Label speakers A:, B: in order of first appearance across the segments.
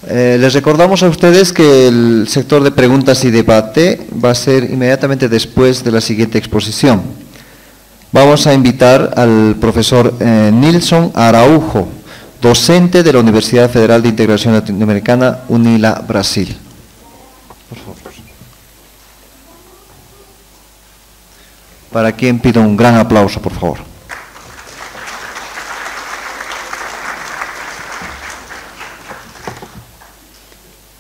A: Les recordamos a ustedes que el sector de preguntas y debate va a ser inmediatamente después de la siguiente exposición. Vamos a invitar al profesor Nilson Araujo, docente de la Universidad Federal de Integración Latinoamericana, UNILA, Brasil. Por favor. Para quien pido un gran aplauso, por favor.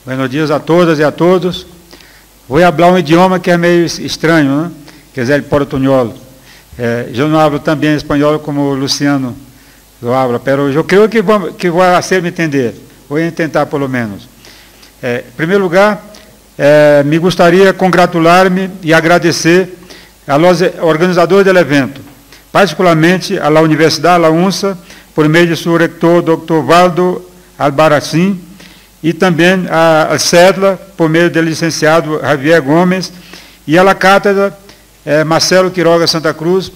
B: Buenos dias a todas e a todos. Vou falar um idioma que é meio estranho, né? Quer dizer, el portunhol. Eu não falo tão bem espanhol como o Luciano lo habla, pero eu creio que vou hacer-me entender. Vou tentar, pelo menos. Em primeiro lugar, me gostaria de congratular-me e agradecer aos organizadores do evento, particularmente à Universidade, à UNSA, por meio de seu reitor, Dr. Valdo Albarracín, e também a CEDLA, por meio do licenciado Javier Gomes, e a cátedra Marcelo Quiroga Santa Cruz,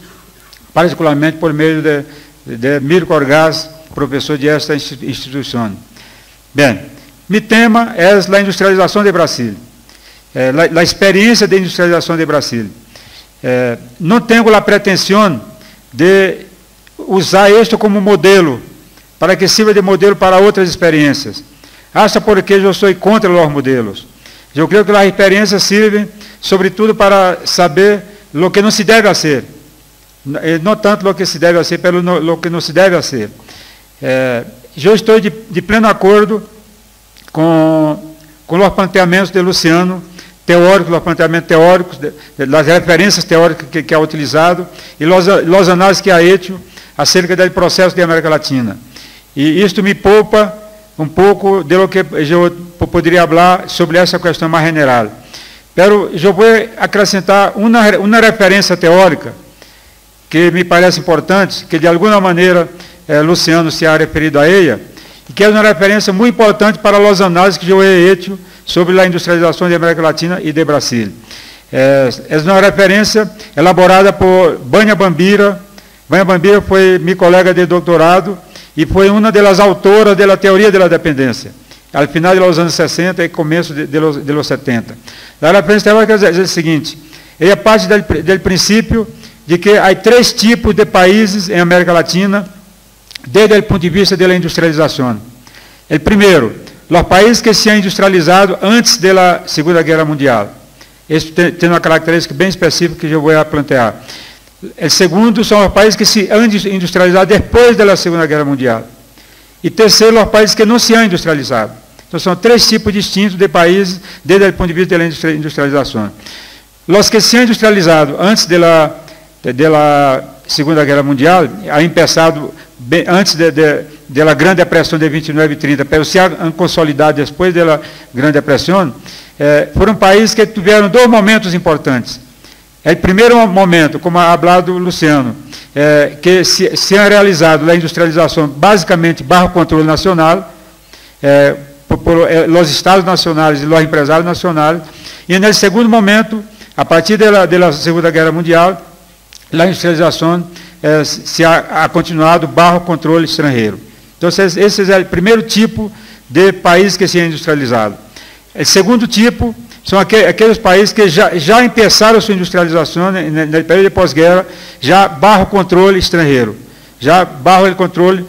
B: particularmente por meio de Mirko Orgaz, professor de esta instituição. Bem, meu tema é a industrialização de Brasil, a experiência de industrialização de Brasil. Não tenho a pretensão de usar isto como modelo, para que sirva de modelo para outras experiências. Acha porque eu sou contra os modelos. Eu creio que as experiências servem, sobretudo, para saber o que não se deve fazer. Não tanto o que se deve fazer, pelo o que não se deve fazer. Eu estou de pleno acordo com os planteamentos de Luciano, teóricos, os planteamentos teóricos, das referências teóricas que é utilizado, e os análises que há hecho acerca do processo da América Latina. E isto me poupa um pouco de lo que eu poderia falar sobre essa questão mais general. Pero eu vou acrescentar uma referência teórica que me parece importante, que de alguma maneira Luciano se ha referido a ela, e que é uma referência muito importante para as análises que eu he hecho sobre a industrialização da América Latina e de Brasil. É uma referência elaborada por Vânia Bambira. Vânia Bambira foi minha colega de doutorado, e foi uma das autoras da teoria da dependência, ao final dos anos 60 e começo dos 70. A referência teórica quer dizer o seguinte: ela parte do princípio de que há três tipos de países em América Latina, desde o ponto de vista da industrialização. O primeiro, os países que se han industrializado antes da Segunda Guerra Mundial. Isso tem uma característica bem específica que eu vou plantear. O segundo são os países que se han industrializado depois da Segunda Guerra Mundial. E terceiro, os países que não se han industrializado. Então, são três tipos distintos de países desde o ponto de vista da industrialização. Os que se han industrializado antes da Segunda Guerra Mundial, ha começado antes da Grande Depressão de 29 e 30, mas se han consolidado depois da Grande Depressão, foram países que tiveram dois momentos importantes. O primeiro momento, como ha falado o Luciano, que se ha realizado a industrialização basicamente bajo controle nacional, por os estados nacionais e os empresários nacionais, e no segundo momento, a partir da Segunda Guerra Mundial, a industrialização se ha continuado bajo controle estrangeiro. Então, esse é o primeiro tipo de país que se ha industrializado. O segundo tipo são aqueles países que já começaram a sua industrialização no período de pós-guerra, já bajo controle estrangeiro, já bajo o controle,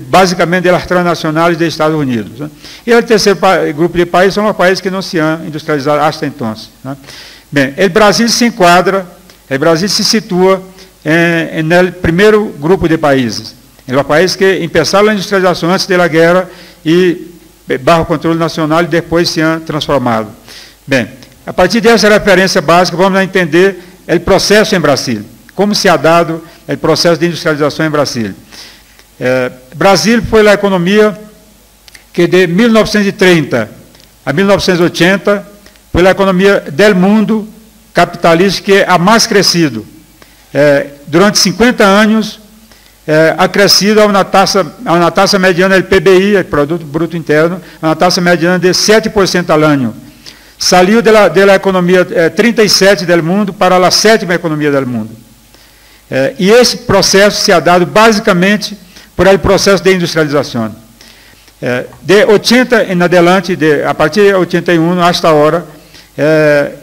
B: basicamente, das transnacionais dos Estados Unidos. Né? E o terceiro grupo de países são os países que não se han industrializado até então. Né? Bem, o Brasil se enquadra, o Brasil se situa no primeiro grupo de países. Os países que começaram a industrialização antes da guerra e bajo controle nacional e depois se han transformado. Bem, a partir dessa referência básica, vamos entender o processo em Brasil. Como se ha dado o processo de industrialização em Brasil. Brasil foi a economia que de 1930 a 1980 foi a economia do mundo capitalista que a mais crescido. Durante 50 anos, ha crescido a uma taxa mediana do PBI, o Produto Bruto Interno, uma taxa mediana de 7% ao ano. Saiu da economia 37 do mundo para a sétima economia do mundo. E esse processo se ha dado basicamente por el processo de industrialização. De 80 em adelante, a partir de 81 hasta ahora,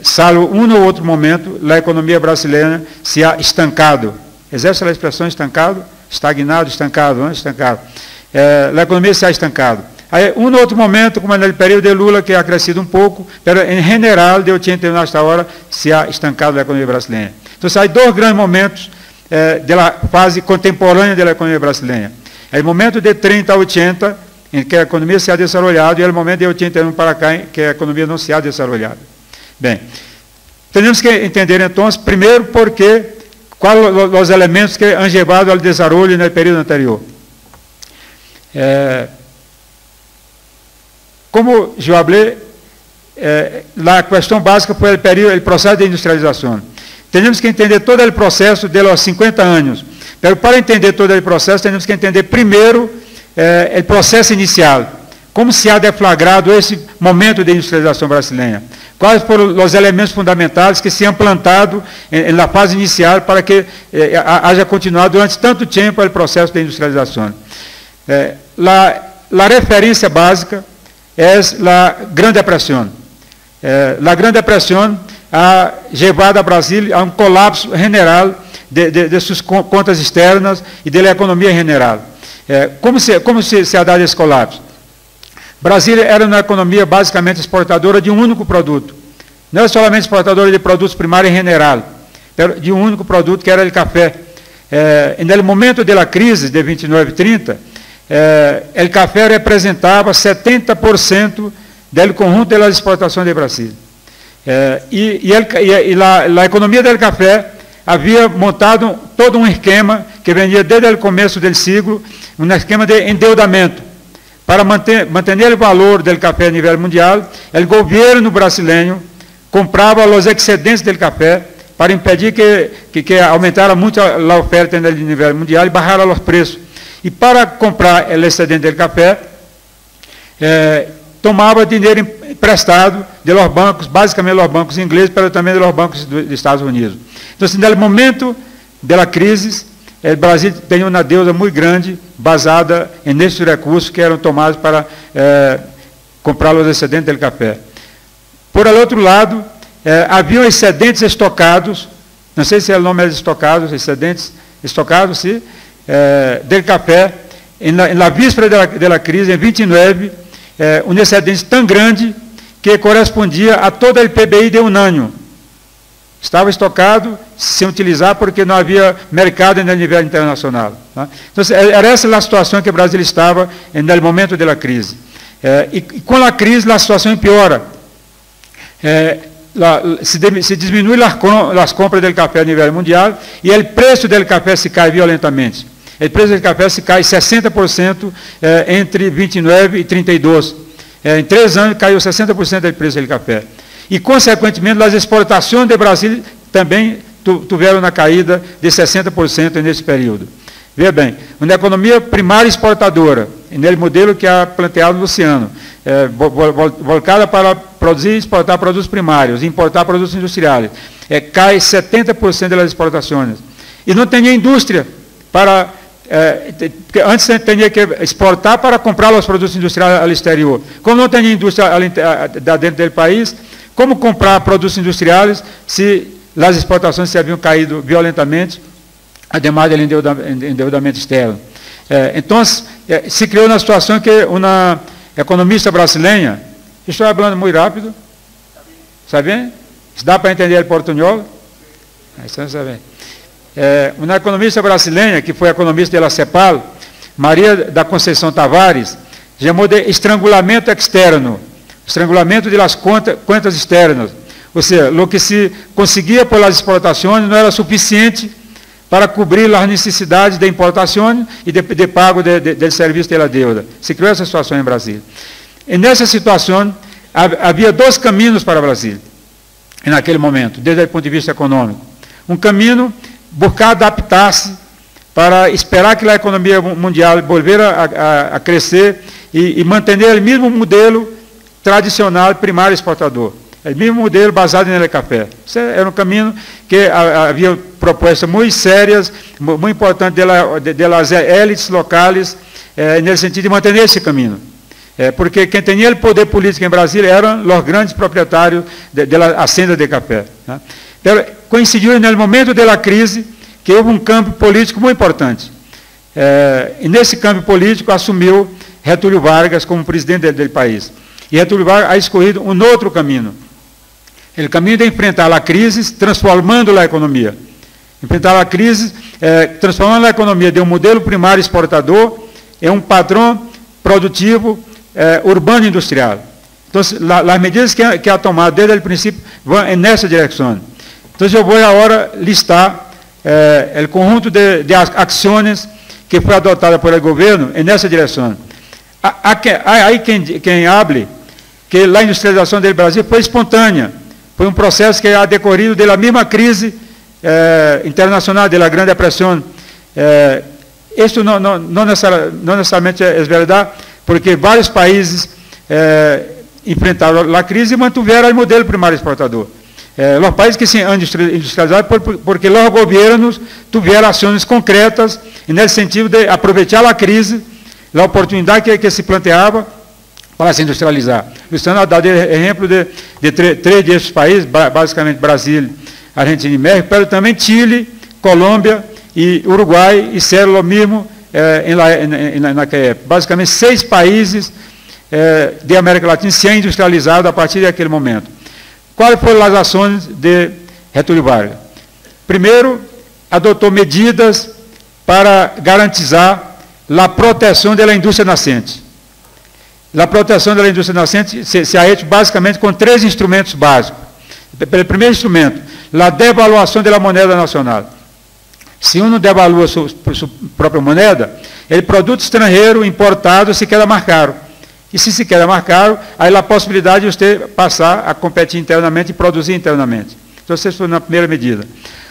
B: salvo um ou outro momento, a economia brasileira se ha estancado. Existe a expressão estancado? Estagnado, estancado, não? Estancado. A economia se ha estancado. Aí, um ou outro momento, como no período de Lula, que ha crescido um pouco, mas em geral, de 81 hasta ahora, se ha estancado a economia brasileira. Então, há dois grandes momentos da fase contemporânea da economia brasileira. É o momento de 30 a 80, em que a economia se ha desenvolvido, e é o momento de 81 para cá, em que a economia não se ha desenvolvido. Bem, temos que entender, então, primeiro, quais os elementos que han llevado ao desenvolvimento no período anterior. Como eu falei, a questão básica foi o processo de industrialização. Temos que entender todo o processo de los 50 anos. Mas para entender todo o processo, temos que entender primeiro o processo inicial. Como se ha deflagrado esse momento de industrialização brasileira? Quais foram os elementos fundamentais que se han plantado na fase inicial para que haja continuado durante tanto tempo o processo de industrialização? A referência básica é a Grande Depressão. A Grande Depressão ha levado a Brasil a um colapso general de suas contas externas e da economia general. Como se ha dado esse colapso? Brasil era uma economia basicamente exportadora de um único produto. Não é somente exportadora de produtos primários em general, mas de um único produto, que era o café. No momento da crise de 29 e 30, o café representava 70% do conjunto das exportações do Brasil. E a economia do café havia montado todo um esquema que venia desde o começo do século, um esquema de endeudamento. Para manter o valor do café a nível mundial, o governo brasileiro comprava os excedentes do café para impedir que aumentara muito a oferta a nível mundial e baixara os preços. E para comprar o excedente do café, tomava dinheiro emprestado de los bancos, basicamente dos bancos ingleses, mas também dos bancos dos Estados Unidos. Então, no momento da crise, o Brasil tem uma deusa muito grande, basada nesses recursos que eram tomados para comprar os excedentes do café. Por outro lado, haviam excedentes estocados, não sei se é o nome é estocados, excedentes estocados, sim, do café, na víspera da crise, em 29, um excedente tão grande que correspondia a todo o PBI de um ano. Estava estocado, sem utilizar, porque não havia mercado no nível internacional. Tá? Então, era essa a situação que o Brasil estava no momento da crise. E com a crise, a situação empeora. Se diminui as compras do café a nível mundial e o preço do café se cai violentamente. O preço do café se cai 60% entre 29 e 32. Em 3 anos, caiu 60% do preço do café. E, consequentemente, as exportações do Brasil também tiveram uma caída de 60% nesse período. Veja bem, uma economia primária exportadora, no modelo que ha planteado Luciano, voltada para produzir e exportar produtos primários, importar produtos industriais, cai 70% das exportações. E não tinha indústria para... antes tinha que exportar para comprar os produtos industriais ao exterior. Como não tinha indústria dentro do país, como comprar produtos industriais se as exportações se haviam caído violentamente, ademais do endeudamento externo? Então, se criou uma situação que uma economista brasileira, estou falando muito rápido, sabe bem? Dá para entender o portunhol? Uma economista brasileira, que foi economista da CEPAL, Maria da Conceição Tavares, chamou de estrangulamento externo, estrangulamento das contas externas. Ou seja, o que se conseguia pelas exportações não era suficiente para cobrir as necessidades de importação e de pago do serviço da deuda. Se criou essa situação em Brasil. E nessa situação, havia 2 caminhos para o Brasil, naquele momento, desde o ponto de vista econômico. Um caminho, buscar adaptar-se para esperar que a economia mundial volvesse a crescer e manter o mesmo modelo tradicional primário exportador. O mesmo modelo basado no café. Esse era um caminho que havia propostas muito sérias, muito importantes das élites locais, no sentido de manter esse caminho. porque quem tinha o poder político em Brasília eram os grandes proprietários da hacienda de café. Né? Pero coincidiu no momento da crise que houve um campo político muito importante. E nesse campo político assumiu Getúlio Vargas como presidente do país. E Getúlio Vargas ha escolhido um outro caminho. O caminho de enfrentar a crise, transformando a economia. Enfrentar a crise, transformando a economia de um modelo primário exportador em um padrão produtivo urbano e industrial. Então, as medidas que ha tomado desde o princípio vão nessa direção. Então, eu vou agora listar o conjunto de ações que foi adotada por el governo nessa direção. Há quem hable que a industrialização do Brasil foi espontânea, foi um processo que ha decorrido da mesma crise internacional, da Grande Depressão. Isso não necessariamente é verdade, porque vários países enfrentaram a crise e mantiveram o modelo primário exportador. Os países que se industrializaram porque os governos tiveram ações concretas e nesse sentido de aproveitar a crise, a oportunidade que se planteava para se industrializar. Luciano ha dado exemplo de três desses países, basicamente Brasil, Argentina e México, mas também Chile, Colômbia e Uruguai, e Célula mesmo naquela época. Basicamente 6 países de América Latina se industrializaram a partir daquele momento. Quais foram as ações de Getúlio Vargas? Primeiro, adotou medidas para garantizar a proteção da indústria nascente. A proteção da indústria nascente se ha hecho basicamente com 3 instrumentos básicos. O primeiro instrumento, a devaluação da moeda nacional. Se um não devalua sua própria moeda, o produto estrangeiro importado se queda mais caro. E se queda mais caro, aí a possibilidade de você passar a competir internamente e produzir internamente. Então, essa foi na primeira medida.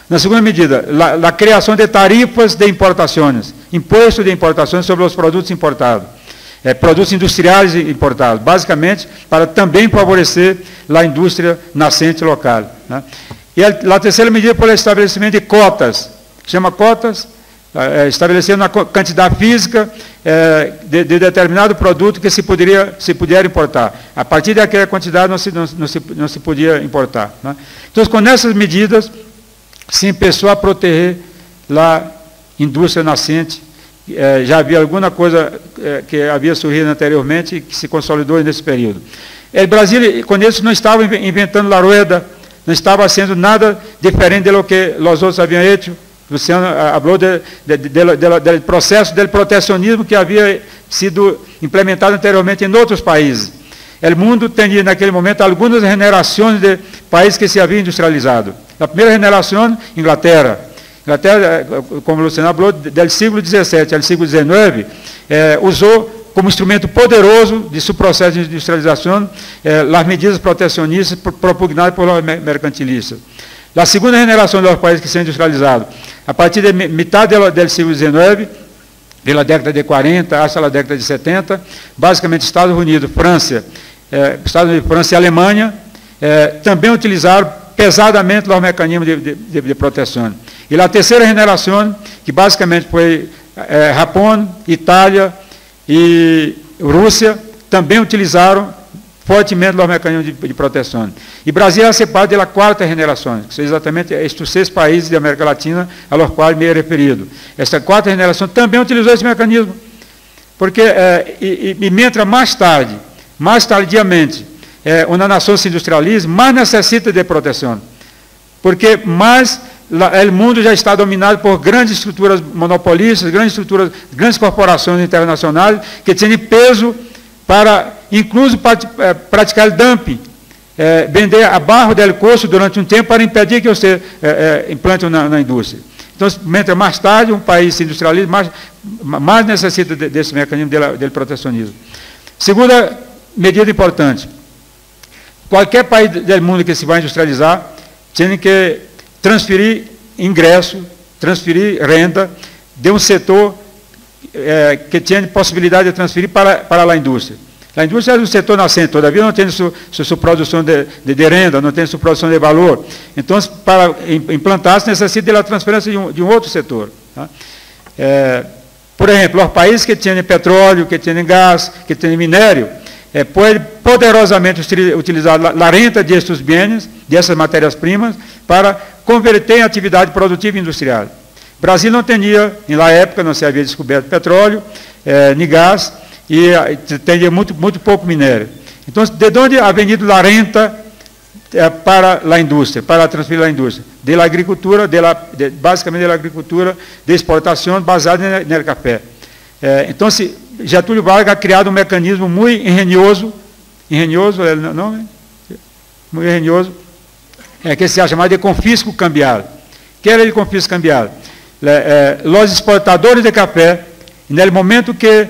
B: Na segunda medida, a criação de tarifas de importações, imposto de importações sobre os produtos importados, produtos industriais importados, basicamente para também favorecer a indústria nascente local. Né? E a terceira medida foi o estabelecimento de cotas, chama cotas, estabelecendo uma quantidade física de determinado produto que se puder importar. A partir daquela quantidade não se podia importar. Né? Então, com essas medidas, se começou a proteger a indústria nascente. Já havia alguma coisa que havia surgido anteriormente e que se consolidou nesse período. O Brasil, com isso, não estava inventando a rueda, não estava sendo nada diferente do que os outros haviam feito. Luciano falou do processo de protecionismo que havia sido implementado anteriormente em outros países. O mundo tinha, naquele momento, algumas generações de países que se haviam industrializado. A primeira geração, Inglaterra, como o Luciano falou, do século XVII ao século XIX, usou como instrumento poderoso de seu processo de industrialização as medidas protecionistas propugnadas por os mercantilistas. A segunda geração dos países que se industrializaram, a partir da metade do século XIX, pela década de 40 até a década de 70, basicamente Estados Unidos, França e Alemanha, também utilizaram pesadamente os mecanismos de proteção. E a terceira geração, que basicamente foi Japão, Itália e Rússia, também utilizaram fortemente os mecanismos de proteção. E Brasil é parte da quarta geração, que são exatamente estes 6 países da América Latina aos quais me he referido. Esta quarta geração também utilizou esse mecanismo, porque, mientras mais tardiamente, uma nação se industrializa, mais necessita de proteção, porque mais o mundo já está dominado por grandes estruturas monopolistas, grandes corporações internacionais que têm peso para, incluso, praticar dumping, vender abaixo do custo durante um tempo para impedir que você implante na indústria. Então, mientras mais tarde um país se industrializa, mais necessita desse mecanismo de protecionismo. Segunda medida importante. Qualquer país do mundo que se vai industrializar tem que transferir ingresso, transferir renda de um setor que tem possibilidade de transferir para a indústria. A indústria é um setor nascente, todavia não tem sua produção de renda, não tem sua produção de valor. Então, para implantar-se, necessita da transferência de um outro setor. Tá? Por exemplo, os países que têm petróleo, que têm gás, que têm minério, podem poderosamente utilizar a renta destes bens, dessas matérias-primas, para converter em atividade produtiva e industrial. O Brasil não tinha, na época, não se havia descoberto petróleo, nem gás, e tinha muito pouco minério. Então, de onde ha venido a renta para a indústria, para transferir a indústria? Da agricultura, basicamente da agricultura de exportação baseada no café. Então, Getúlio Vargas ha criado um mecanismo muito engenhoso é o nome? Muito engenhoso, que se chama de confisco cambial. Que era o confisco cambial? Os exportadores de café, no momento que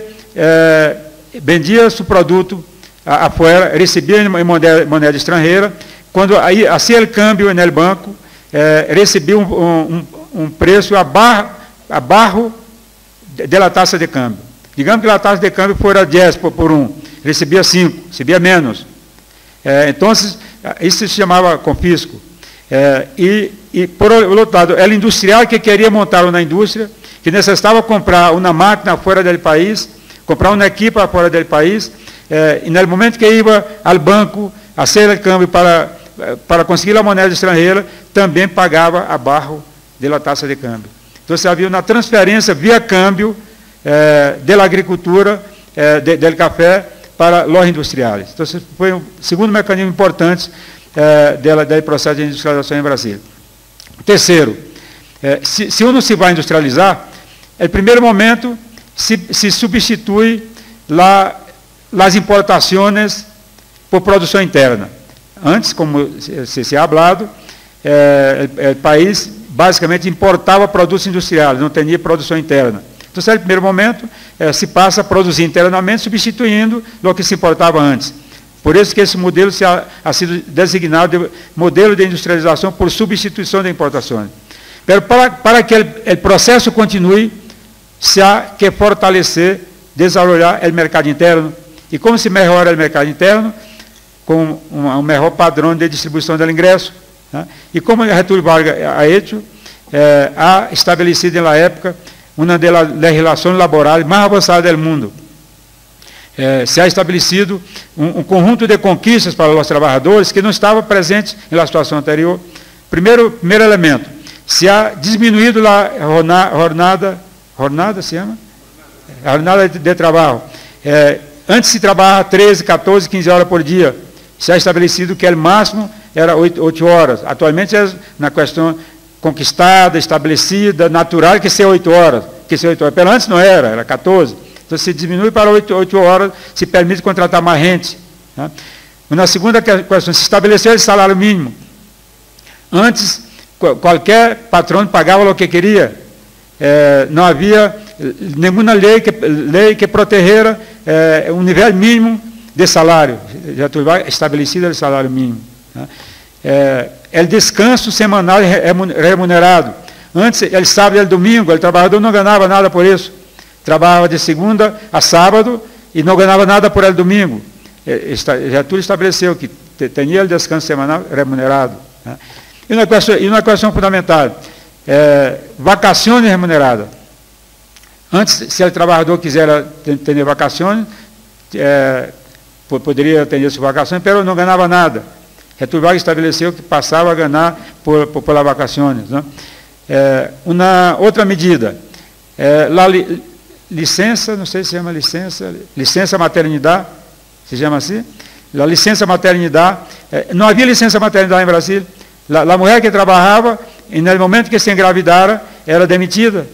B: vendia seu produto afuera, recebia em moeda estrangeira, quando hacía o câmbio no banco, recebia um preço abaixo da taxa de câmbio. Digamos que a taxa de câmbio fora 10 por 1, recebia 5, recebia menos. Então, isso se chamava confisco. E, por outro lado, era industrial que queria montar uma indústria, que necessitava comprar uma máquina fora do país, comprar uma equipa fora do país, e no momento que ia ao banco, fazer o câmbio para conseguir a moeda estrangeira, também pagava abaixo da taxa de câmbio. Então, havia uma transferência via câmbio da agricultura, do café, para os industriais. Então, esse foi um segundo mecanismo importante do processo de industrialização em Brasília. Terceiro, se uno se vai industrializar, no primeiro momento se substitui as importações por produção interna. Antes, como se ha hablado, o país basicamente importava produtos industriais, não tinha produção interna. Então, no primeiro momento, se passa a produzir internamente, substituindo o que se importava antes. Por isso que esse modelo ha sido designado de modelo de industrialização por substituição de importações. Mas para que o processo continue, se há que fortalecer, desenvolver o mercado interno. E como se melhora o mercado interno? Com um melhor padrão de distribuição do ingresso. Né? E como Getúlio Vargas ha estabelecido na época uma das relações laborais mais avançadas do mundo. Se ha estabelecido um conjunto de conquistas para os trabalhadores que não estava presente na situação anterior. Primeiro elemento, se ha diminuído a jornada se chama? A jornada de trabalho. Antes se trabalhava 13, 14, 15 horas por dia. Se ha estabelecido que o máximo era 8 horas. Atualmente é na questão conquistada, estabelecida, natural, que seja 8 horas. Pelo antes não era 14. Então, se diminui para 8 horas, se permite contratar mais gente. Né? Na segunda questão, se estabeleceu o salário mínimo. Antes, qualquer patrão pagava o que queria. Não havia nenhuma lei que protegera um nível mínimo de salário. Já estabelecido o salário mínimo. Né? O descanso semanal remunerado. Antes, ele sábado e ele domingo, o trabalhador não ganhava nada por isso. Trabalhava de segunda a sábado e não ganhava nada por ele domingo. Getúlio estabeleceu que tinha o descanso semanal remunerado. Né? E uma questão fundamental, vacações remuneradas. Antes, se o trabalhador quiser ter vacações, poderia ter suas vacações, mas não ganhava nada. Getúlio Vargas estabeleceu que passava a ganhar por vacações. Né? Uma outra medida, licença, não sei se chama licença maternidade, se chama assim? A licença maternidade, não havia licença maternidade em Brasília. A mulher que trabalhava, e no momento que se engravidara, era demitida.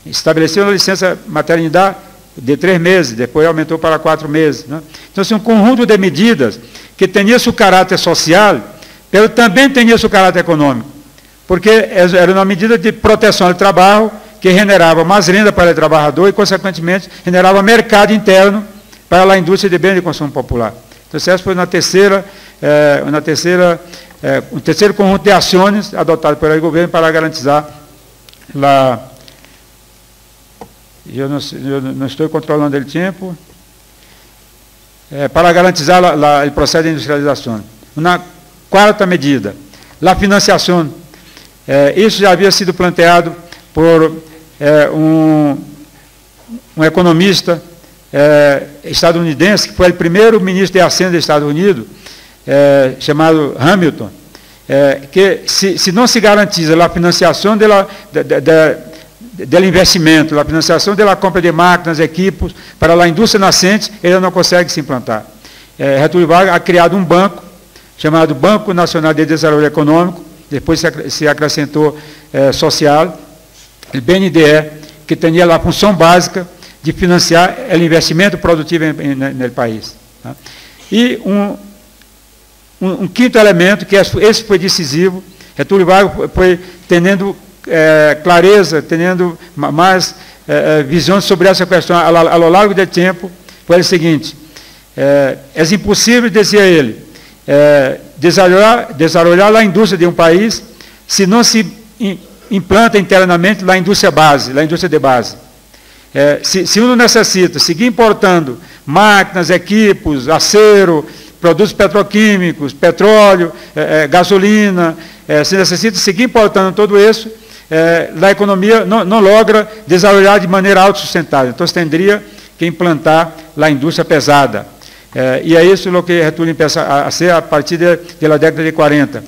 B: Estabeleceu uma licença maternidade de 3 meses, depois aumentou para 4 meses. Né? Então, assim, um conjunto de medidas que tinha seu caráter social, mas também tinha seu caráter econômico, porque era uma medida de proteção do trabalho, que generava mais renda para o trabalhador e, consequentemente, generava mercado interno para a indústria de bens de consumo popular. Então, essa foi um terceiro conjunto de ações adotadas pelo governo para garantizar eu não estou controlando o tempo, para garantizar o processo de industrialização. Uma quarta medida, a financiação. Isso já havia sido planteado por um economista estadunidense, que foi o primeiro ministro de Hacienda dos Estados Unidos, chamado Hamilton, que se não se garantiza a financiação do investimento, a financiação da compra de máquinas, equipos para a indústria nascente, ele não consegue se implantar. Getúlio Vargas ha criado um banco chamado Banco Nacional de Desenvolvimento Econômico, depois se acrescentou social, o BNDE, que tinha a função básica de financiar o investimento produtivo no país. Tá? E um quinto elemento, que esse foi decisivo, Getúlio Vargas foi tendo clareza, tendo mais visão sobre essa questão ao longo do tempo, foi o seguinte: é impossível, dizia ele, desarrollar a indústria de um país se não se implanta internamente a indústria base, a indústria de base. Se uno necessita seguir importando máquinas, equipos, acero, produtos petroquímicos, petróleo, gasolina, se necessita seguir importando tudo isso, a economia não logra desenvolver de maneira autossustentável. Então, se teria que implantar a indústria pesada. E é isso o que Getúlio começa a ser a partir da década de 40.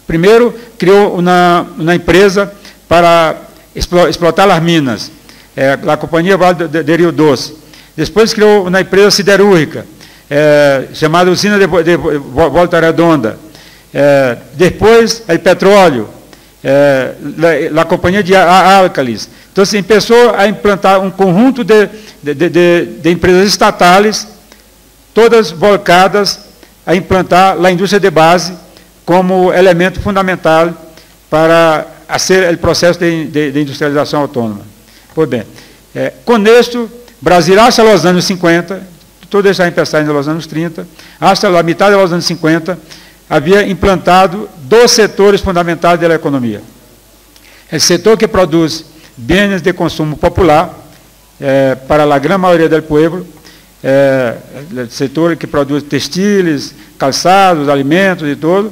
B: Primeiro, criou uma empresa para explotar as minas, a Companhia Vale do Rio Doce. Depois criou uma empresa siderúrgica, chamada Usina de Volta Redonda. Depois, o petróleo, a Companhia de Álcalis. Então, se começou a implantar um conjunto de empresas estatais, todas voltadas a implantar a indústria de base como elemento fundamental para fazer o processo de industrialização autônoma. Pois bem, com isso, Brasil, hasta os anos 50, todo isso está nos anos 30, hasta a metade dos anos 50, havia implantado 2 setores fundamentais da economia. O setor que produz bens de consumo popular, para a grande maioria do povo, o setor que produz textiles, calçados, alimentos e tudo,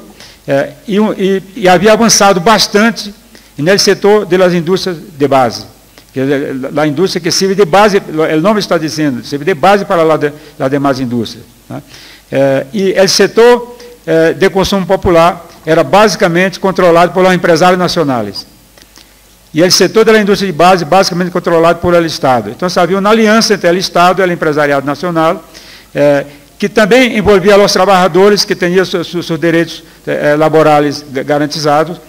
B: e havia avançado bastante no setor das indústrias de base. A indústria que serve de base, o nome está dizendo, serve de base para as demais indústrias. Né? E o setor de consumo popular era basicamente controlado por empresários nacionais. E o setor da indústria de base, basicamente controlado por el Estado. Então, havia uma aliança entre o Estado e o empresariado nacional, que também envolvia os trabalhadores que tinham seus direitos laborais garantizados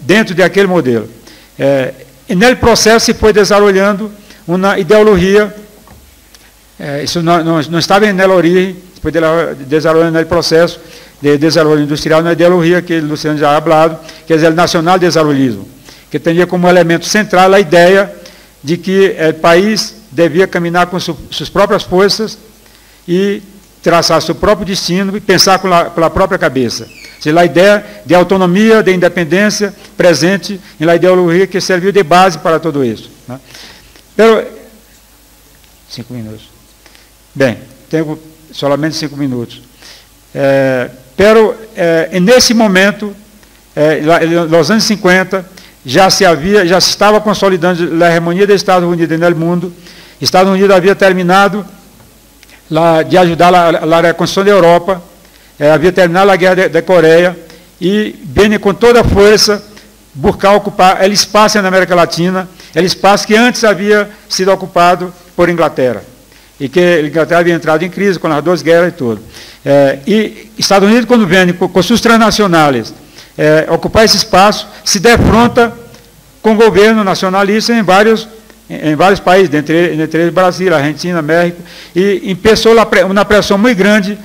B: dentro daquele modelo. E nesse processo se foi desenvolvendo uma ideologia, isso não estava na origem, se foi desenvolvendo no processo de desenvolvimento industrial, na ideologia que o Luciano já ha falado, que é o nacional-desenvolvismo, que tinha como elemento central a ideia de que o país devia caminhar com suas próprias forças e traçar seu próprio destino e pensar com a própria cabeça. A ideia de autonomia, de independência presente na ideologia que serviu de base para tudo isso. Né? 5 minutos. Bem, tenho somente 5 minutos. Nesse momento, nos anos 50, já se estava consolidando a hegemonia dos Estados Unidos no mundo. Estados Unidos havia terminado de ajudar a reconstrução da Europa, havia terminado a guerra da Coreia e vem com toda a força buscar ocupar o espaço na América Latina, o espaço que antes havia sido ocupado por Inglaterra, e que a Inglaterra havia entrado em crise com as 2 guerras e tudo. E Estados Unidos, quando vem com suas transnacionais ocupar esse espaço, se defronta com o governo nacionalista em vários países, entre eles Brasil, Argentina, México, e começou uma pressão muito grande,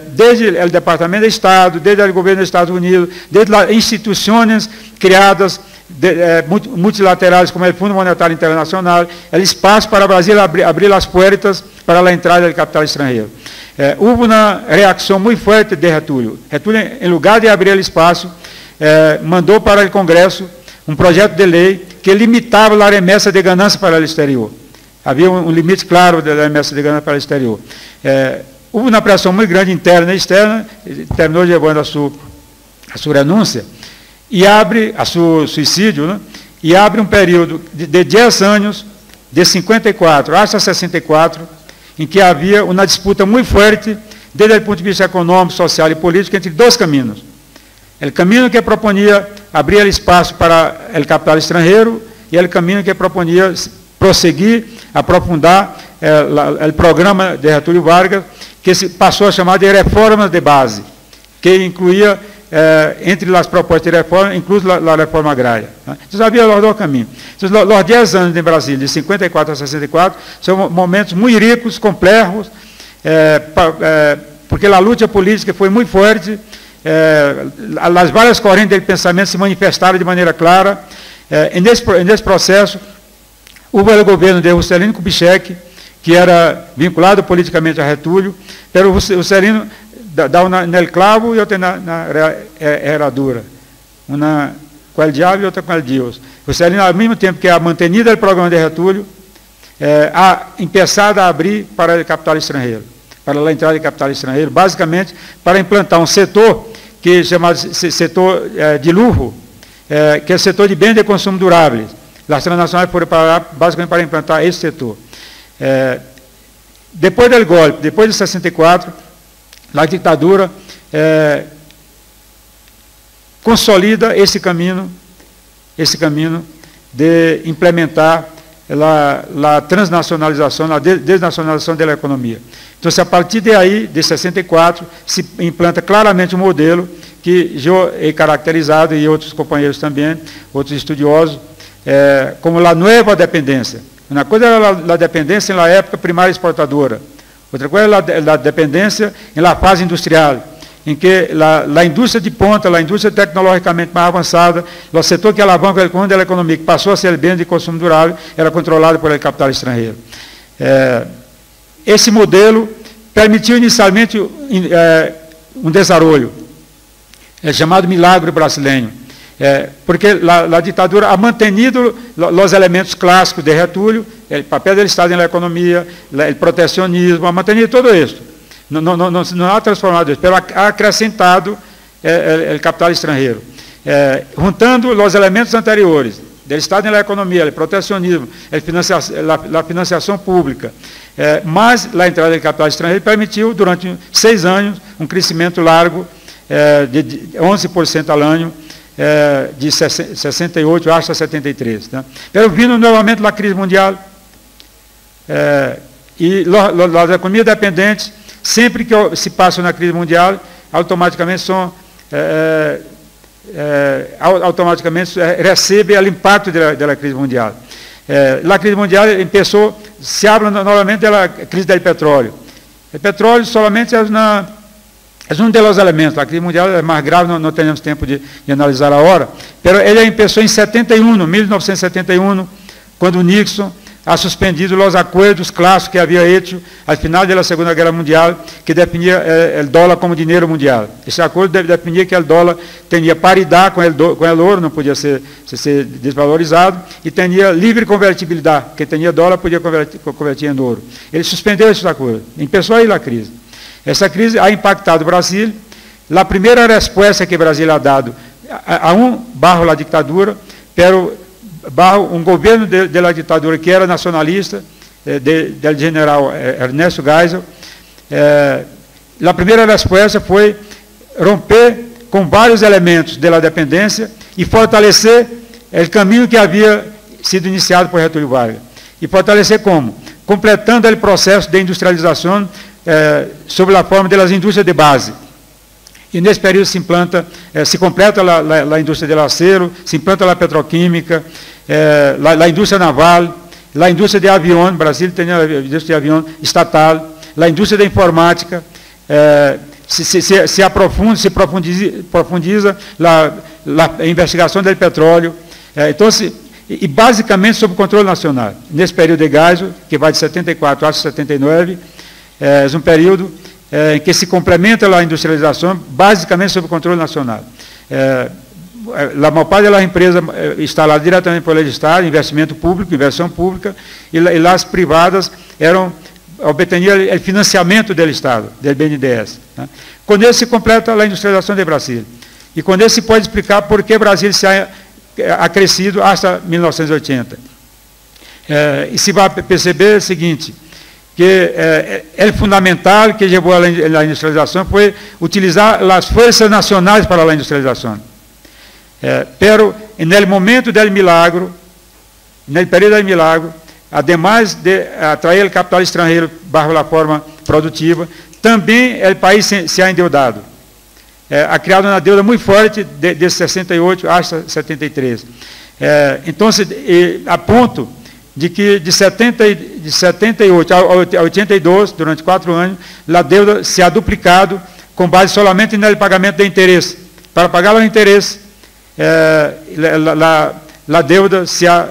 B: desde o Departamento de Estado, desde o governo dos Estados Unidos, desde as instituições criadas multilaterais, como o Fundo Monetário Internacional, o espaço para o Brasil abrir as portas para a entrada de capital estrangeiro. Houve uma reação muito forte de Getúlio. Getúlio, em lugar de abrir o espaço, mandou para o Congresso um projeto de lei que limitava a remessa de ganância para o exterior. Havia um limite claro da remessa de ganância para o exterior. Houve uma pressão muito grande interna e externa, terminou levando a sua renúncia, e abre a seu suicídio, né? E abre um período de 10 anos de 54 hasta 64, em que havia uma disputa muito forte, desde o ponto de vista econômico, social e político, entre dois caminhos. O caminho que proponia abrir espaço para o capital estrangeiro e o caminho que proponia prosseguir, aprofundar o programa de Getúlio Vargas, que se passou a chamar de reformas de base, que incluía, entre as propostas de reforma, incluso a reforma agrária. Então, havia os dois caminhos. Então, os 10 anos em Brasília, de 54 a 64, são momentos muito ricos, complexos, porque a luta política foi muito forte, as várias correntes de pensamento se manifestaram de maneira clara. Nesse processo, houve o governo de Juscelino Kubitschek, que era vinculado politicamente a Getúlio, pero o Juscelino dá uma no clavo e outra na herradura, uma com o diabo e outra com o Deus. Juscelino, ao mesmo tempo que a mantenida do programa de Getúlio, a começado a abrir para o capital estrangeiro, para a entrada de capital estrangeiro, basicamente para implantar um setor que é chamado setor de luxo, que é o setor de bens de consumo duráveis. As transnacionais foram para lá, basicamente para implantar esse setor. Depois do golpe, depois de 64, a ditadura consolida esse caminho de implementar a transnacionalização, a desnacionalização da economia. Então, a partir de aí, de 64, se implanta claramente um modelo que já é caracterizado, e outros companheiros também, outros estudiosos, como a nova dependência. Uma coisa era a dependência na época primária exportadora, outra coisa era a dependência na fase industrial, em que a indústria de ponta, a indústria tecnologicamente mais avançada, o setor que alavanca a economia, que passou a ser bem de consumo durável, era controlado por capital estrangeiro. Esse modelo permitiu inicialmente um desenvolvimento, chamado milagre brasileiro, porque a ditadura ha mantenido os elementos clássicos de Getúlio, o papel do Estado na economia, o protecionismo, ha mantenido todo isso. Não ha transformado isso, mas ha acrescentado o capital estrangeiro, juntando os elementos anteriores, do Estado na economia, o protecionismo, a financiação pública, mas a entrada do capital estrangeiro permitiu, durante 6 anos, um crescimento largo de 11% ao ano, de 68 a 73. Né? Vindo novamente da crise mundial, e as economias dependentes, sempre que se passa na crise mundial, automaticamente recebe o impacto da crise mundial. A crise mundial começou, se abre novamente a crise do petróleo. O petróleo solamente é um dos elementos. A crise mundial é mais grave, não temos tempo de analisar a hora, mas ele começou em 1971, quando Nixon ha suspendido os acordos clássicos que havia hecho ao final da Segunda Guerra Mundial, que definia o dólar como dinheiro mundial. Esse acordo definia que o dólar tinha paridade com o ouro, não podia ser desvalorizado, e tinha livre convertibilidade, que tinha dólar, podia convertir em ouro. Ele suspendeu esse acordo. Começou aí a crise. Essa crise ha impactado o Brasil. A primeira resposta que o Brasil ha dado barro a ditadura, pero barro um governo da ditadura que era nacionalista, do general Ernesto Geisel. A primeira resposta foi romper com vários elementos da dependência e fortalecer o caminho que havia sido iniciado por Getúlio Vargas. E fortalecer como? Completando o processo de industrialização sob a forma das indústrias de base. E nesse período se completa a indústria do acero, se implanta a petroquímica, a indústria naval, a indústria de avião, no Brasil tem a indústria de avião estatal, a indústria da informática, se profundiza a investigação do petróleo, então, e basicamente sob controle nacional. Nesse período de Geisel, que vai de 74 a 79, é um período em que se complementa a industrialização, basicamente sob controle nacional. A maior parte das empresas instaladas diretamente pelo Estado, investimento público, inversão pública, e as privadas obtinham o financiamento do Estado, do BNDES. Né? Com isso se completa a industrialização de Brasília. E com isso se pode explicar por que Brasília se ha crescido até 1980. E se vai perceber o seguinte, que é fundamental que levou a la industrialização foi utilizar as forças nacionais para a industrialização. Pero, no momento do milagro, no período do milagro, además de atrair o capital estrangeiro bajo a forma produtiva, também o país se ha endeudado. Ha criado uma deuda muito forte de 68 a 73. Então, a ponto de que de 78 a 82, durante 4 anos, a deuda se ha duplicado com base somente no pagamento de interesse. Para pagar o interesse, a deuda se ha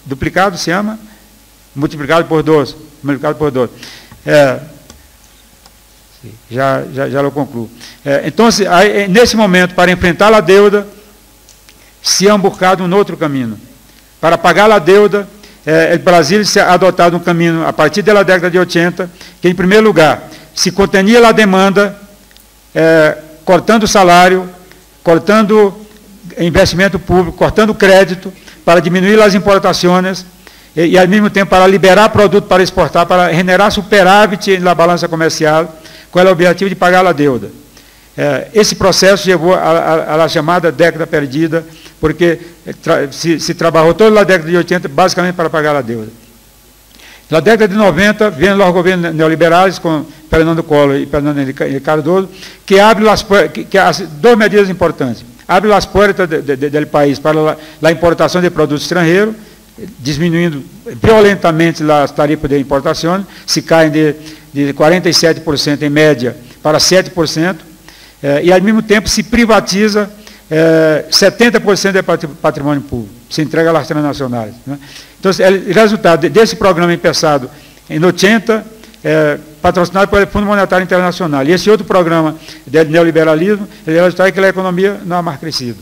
B: duplicado, se chama? Multiplicado por 12. Multiplicado por 12. Já lo concluo. Então, nesse momento, para enfrentar a deuda, se ha buscado um outro caminho. Para pagar a deuda, o Brasil se ha adotado um caminho, a partir da década de 80, que, em primeiro lugar, se contenia a demanda, cortando o salário, cortando investimento público, cortando crédito, para diminuir as importações, e, ao mesmo tempo, para liberar produto para exportar, para generar superávit na balança comercial, com o objetivo de pagar a deuda. Esse processo levou à chamada década perdida, porque se trabalhou toda a década de 80 basicamente para pagar a deuda. Na década de 90, vem os governos neoliberais, com Fernando Collor e Fernando Henrique Cardoso, que abrem duas medidas importantes. Abre as portas do país para a importação de produtos estrangeiros, diminuindo violentamente as tarifas de importação, se caem de 47% em média para 7%, e ao mesmo tempo se privatiza 70% do patrimônio público, se entrega às transnacionais. Né? Então, o resultado desse programa começado em 80, patrocinado pelo Fundo Monetário Internacional, e esse outro programa de neoliberalismo, o resultado é que a economia não ha mais crescido.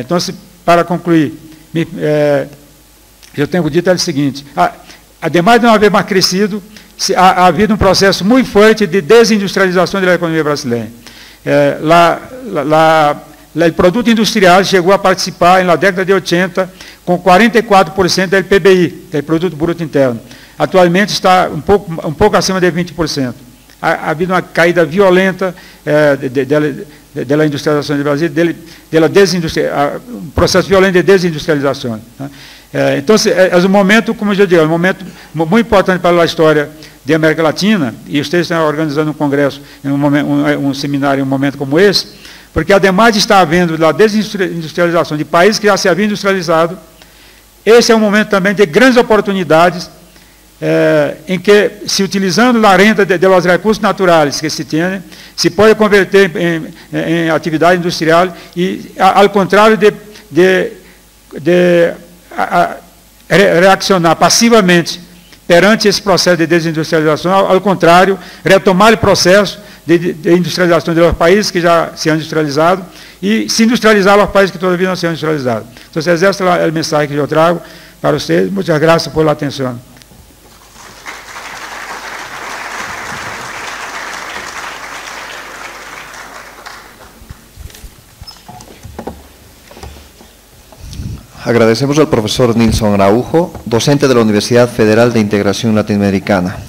B: Então, para concluir, eu tenho dito o seguinte, ademais de não haver mais crescido, ha havido um processo muito forte de desindustrialização da economia brasileira. O produto industrial chegou a participar na década de 80 com 44% do PBI, do Produto Bruto Interno. Atualmente está um pouco acima de 20%. Ha havido uma caída violenta da industrialização do Brasil, um processo violento de desindustrialização. Né? Então, é um momento, como eu já digo, é um momento muito importante para a história da América Latina, e vocês estão organizando um congresso, um seminário em um momento como esse, porque, ademais de estar havendo a desindustrialização de países que já se haviam industrializado, esse é um momento também de grandes oportunidades, em que, se utilizando a renda dos recursos naturais que se tem, se pode converter em atividade industrial e, ao contrário de reaccionar passivamente perante esse processo de desindustrialização, ao contrário, retomar o processo de industrialização dos países que já se han industrializado e se industrializar os países que todavia não se han industrializado. Então, essa é a mensagem que eu trago para vocês. Muitas graças pela atenção.
A: Agradecemos al profesor Nilson Araujo, docente de la Universidad Federal de Integración Latinoamericana.